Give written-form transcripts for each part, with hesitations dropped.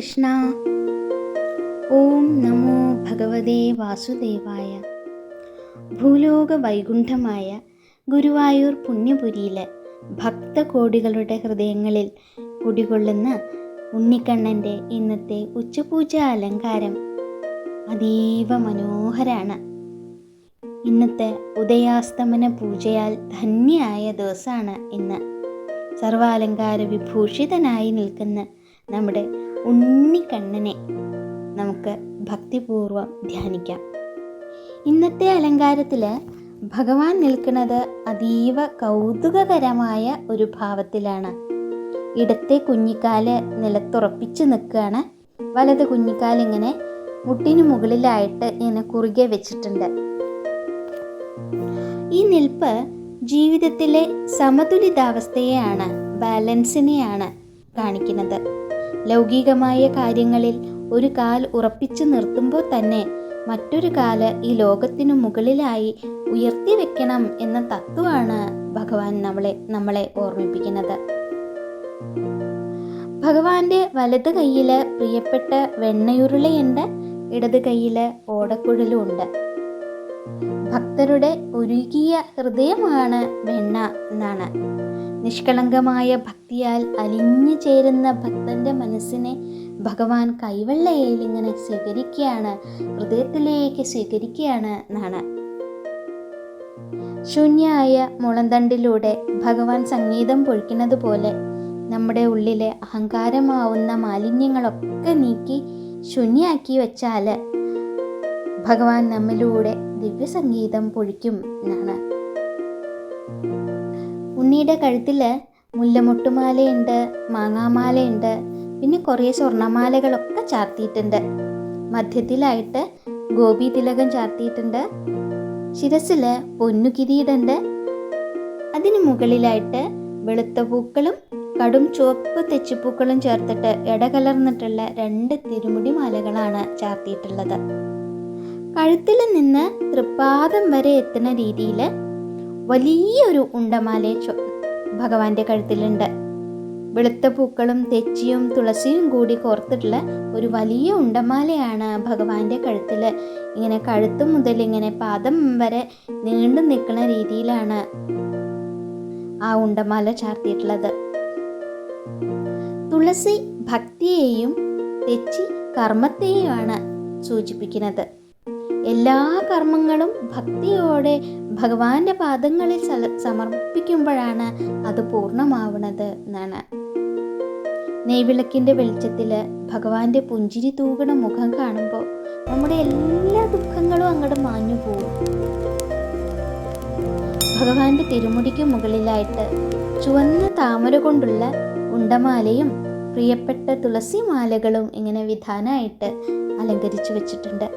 കൃഷ്ണ. ഓം നമോ ഭഗവതേ വാസുദേവായ. ഭൂലോക വൈകുണ്ഠമായ ഗുരുവായൂർ പുണ്യപുരിയിലെ ഭക്തകോടികളുടെ ഹൃദയങ്ങളിൽ കുടികൊള്ളുന്ന ഉണ്ണിക്കണ്ണൻ്റെ ഇന്നത്തെ ഉച്ചപൂജ അലങ്കാരം അതീവ മനോഹരാണ്. ഇന്നത്തെ ഉദയാസ്തമന പൂജയാൽ ധന്യമായ ദിവസമാണ് ഇന്ന്. സർവാലങ്കാര വിഭൂഷിതനായി നിൽക്കുന്ന നമ്മുടെ ഉണ്ണിക്കണ്ണനെ നമുക്ക് ഭക്തിപൂർവം ധ്യാനിക്കാം. ഇന്നത്തെ അലങ്കാരത്തിൽ ഭഗവാൻ നിൽക്കുന്നത് അതീവ കൗതുകകരമായ ഒരു ഭാവത്തിലാണ്. ഇടത്തെ കുഞ്ഞിക്കാല് നിലത്തുറപ്പിച്ച് നിൽക്കുകയാണ്. വലത് കുഞ്ഞിക്കാലിങ്ങനെ മുട്ടിന് മുകളിലായിട്ട് ഇങ്ങനെ കുറുകെ വെച്ചിട്ടുണ്ട്. ഈ നിൽപ്പ് ജീവിതത്തിലെ സമതുലിതാവസ്ഥയെയാണ്, ബാലൻസിനെയാണ് കാണിക്കുന്നത്. ലൗകികമായ കാര്യങ്ങളിൽ ഒരു കാൽ ഉറപ്പിച്ചു നിർത്തുമ്പോൾ തന്നെ മറ്റൊരു കാല് ഈ ലോകത്തിനു മുകളിലായി ഉയർത്തി വെക്കണം എന്ന തത്വമാണ് ഭഗവാൻ നമ്മളെ ഓർമ്മിപ്പിക്കുന്നത്. ഭഗവാന്റെ വലത് കൈയിൽ പ്രിയപ്പെട്ട വെണ്ണയുരുളയുണ്ട്, ഇടത് കൈയിൽ ഓടക്കുഴലും ഉണ്ട്. ഭക്തരുടെ ഒരുകിയ ഹൃദയമാണ് വെണ്ണ എന്നാണ്. നിഷ്കളങ്കമായ ഭക്തിയാൽ അലിഞ്ഞു ചേരുന്ന ഭക്തന്റെ മനസ്സിനെ ഭഗവാൻ കൈവെള്ളയിൽ ഇങ്ങനെ സ്വീകരിക്കുകയാണ്, ഹൃദയത്തിലേക്ക് സ്വീകരിക്കുകയാണ് എന്നാണ്. ശൂന്യായ മുളന്തണ്ടിലൂടെ ഭഗവാൻ സംഗീതം പൊഴിക്കുന്നത് പോലെ നമ്മുടെ ഉള്ളിലെ അഹങ്കാരമാവുന്ന മാലിന്യങ്ങളൊക്കെ നീക്കി ശൂന്യാക്കി വെച്ചാൽ ഭഗവാൻ നമ്മിലൂടെ ദിവ്യസംഗീതം പൊഴിക്കും എന്നാണ്. ഉണ്ണിയുടെ കഴുത്തിൽ മുല്ലമൊട്ടുമാലയുണ്ട്, മാങ്ങാമാലയുണ്ട്, പിന്നെ കുറേ സ്വർണ്ണമാലകളൊക്കെ ചാർത്തിയിട്ടുണ്ട്. മധ്യത്തിലായിട്ട് ഗോപി തിലകം ചാർത്തിയിട്ടുണ്ട്. ശിരസിൽ പൊന്നു കിരീടമുണ്ട്. അതിന് മുകളിലായിട്ട് വെളുത്ത പൂക്കളും കടും ചുവപ്പ് തെച്ചിപ്പൂക്കളും ചേർത്തിട്ട് ഇടകലർന്നിട്ടുള്ള 2 തിരുമുടി മാലകളാണ് ചാർത്തിയിട്ടുള്ളത്. കഴുത്തിൽ നിന്ന് തൃപ്പാദം വരെ എത്തുന്ന രീതിയിൽ വലിയൊരു ഉണ്ടമാല ഭഗവാന്റെ കഴുത്തിലുണ്ട്. വെളുത്ത പൂക്കളും തെച്ചിയും തുളസിയും കൂടി കോർത്തിട്ടുള്ള ഒരു വലിയ ഉണ്ടമാലയാണ് ഭഗവാന്റെ കഴുത്തിൽ. ഇങ്ങനെ കഴുത്ത് മുതൽ ഇങ്ങനെ പാദം വരെ നീണ്ടു നിൽക്കുന്ന രീതിയിലാണ് ആ ഉണ്ടമാല ചാർത്തിയിട്ടുള്ളത്. തുളസി ഭക്തിയെയും തെച്ചി കർമ്മത്തെയുമാണ് സൂചിപ്പിക്കുന്നത്. എല്ലാ കർമ്മങ്ങളും ഭക്തിയോടെ ഭഗവാന്റെ പാദങ്ങളിൽ സമർപ്പിക്കുമ്പോഴാണ് അത് പൂർണ്ണമാവുന്നത് എന്നാണ്. നെയ്വിളക്കിൻ്റെ വെളിച്ചത്തിൽ ഭഗവാന്റെ പുഞ്ചിരി തൂകണ മുഖം കാണുമ്പോൾ നമ്മുടെ എല്ലാ ദുഃഖങ്ങളും അങ്ങോട്ട് മാഞ്ഞു പോകും. ഭഗവാന്റെ തിരുമുടിക്ക് മുകളിലായിട്ട് ചുവന്ന താമര കൊണ്ടുള്ള ഉണ്ടമാലയും പ്രിയപ്പെട്ട തുളസി മാലകളും ഇങ്ങനെ വിധാനമായിട്ട് അലങ്കരിച്ചു വെച്ചിട്ടുണ്ട്.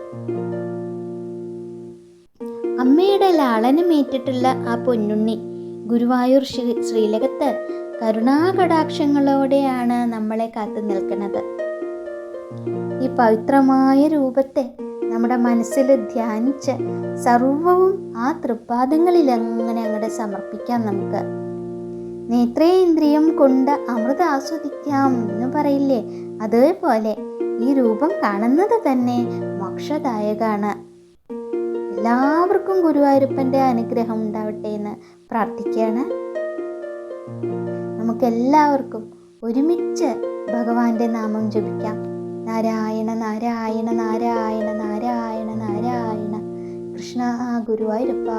അമ്മയുടെ ലാളനമേറ്റിട്ടുള്ള ആ പൊന്നുണ്ണി ഗുരുവായൂർ ശ്രീലകത്ത് കരുണാകടാക്ഷങ്ങളോടെയാണ് നമ്മളെ കാത്തു നിൽക്കുന്നത്. ഈ പവിത്രമായ രൂപത്തെ നമ്മുടെ മനസ്സിൽ ധ്യാനിച്ച് സർവവും ആ തൃപ്പാദങ്ങളിൽ അങ്ങനെ അങ്ങോട്ട് സമർപ്പിക്കാം. നമുക്ക് നേത്രേന്ദ്രിയം കൊണ്ട് അമൃത ആസ്വദിക്കാം എന്ന് പറയില്ലേ, അതേപോലെ ഈ രൂപം കാണുന്നത് തന്നെ മോക്ഷദായകാണ്. എല്ലാവർക്കും ഗുരുവായൂരപ്പൻ്റെ അനുഗ്രഹം ഉണ്ടാവട്ടെ എന്ന് പ്രാർത്ഥിക്കുകയാണ്. നമുക്കെല്ലാവർക്കും ഒരുമിച്ച് ഭഗവാന്റെ നാമം ജപിക്കാം. നാരായണ നാരായണ നാരായണ നാരായണ നാരായണ. കൃഷ്ണ ഗുരുവായൂരപ്പ.